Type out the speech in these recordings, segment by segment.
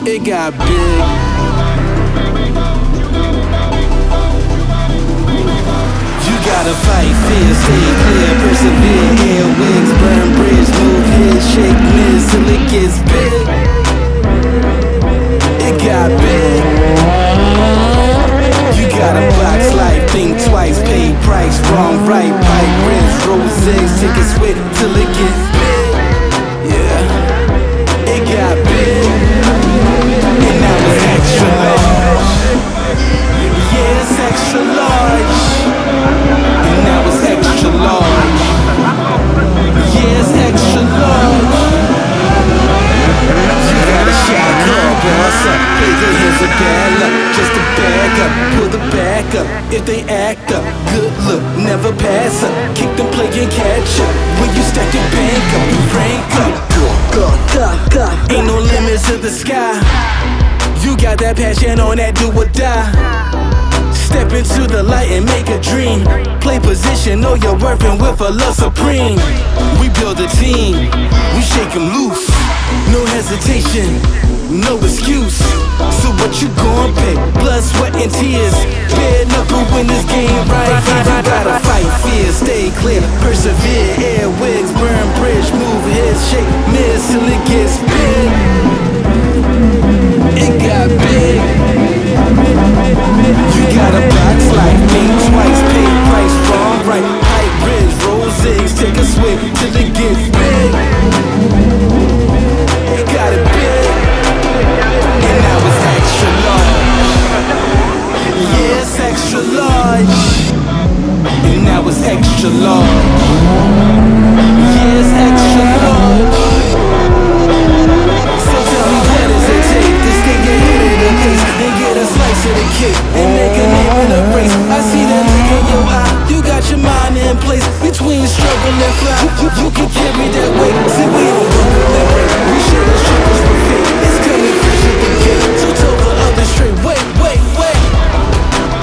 it got big. You gotta fight, fear, stay clear, persevere, airways, burn bridge, move here, shake this till it gets big. It got big. You gotta box life, think twice, pay price, wrong, right, pipe, rinse, rose eggs, take a swig till it gets big. Yeah, it got big. And now it's extra large. Yeah, it's extra large. And now it's extra large. Yeah, it's extra large. You got a shot call, boss up. Play good, here's a bad luck. Just a bag up, pull the back up. If they act up, good look, never pass up. Kick them, play and catch up. When you stack your bank up, you rank up. Ain't no limits to the sky. You got that passion on that do or die. Step into the light and make a dream. Play position, know your worth and with a love supreme. We build a team, we shake them loose. No hesitation, no excuse. So what you gon' pay? Blood, sweat and tears. Bare knuckle win this game right here. You gotta fight fear, stay clear, persevere. Airwigs, burn bridge, move heads, shake mirrors till it gets big. It got big. You gotta box life, think twice, pay price, wrong, right, high ridge, rose eggs, take a swig till it gets big. It got it big. And now it's extra large. Yeah, it's extra large. And now it's extra large. Yeah, it's extra large. So tell me what does it take to stay ahead of the pace and get a slice of the cake and make a name in a race? I see that look in your eye. You got your mind in place between struggle and fly. You can carry that weight. See, we don't buckle that break. We share the struggles for fate. It's coming fresh at the gate. So tell the others straight, wait, wait, wait.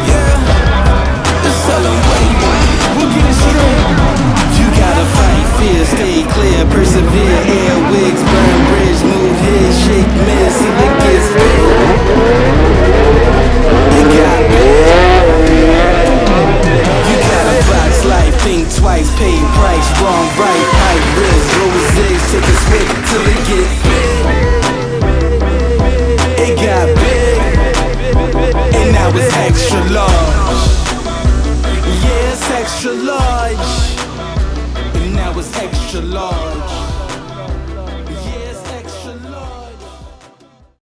Yeah, just tell them wait, we'll get it straight. You gotta fight fear, stay clear, persevere. Airwigs, burn bridge, move here, shake mirrors till it gets big. It got big. You gotta box life, think twice, pay price, wrong, right, high risk, rose eggs, take a swig till it gets big. It got big. And now it's extra large. Yeah, it's extra large. And now it's extra large.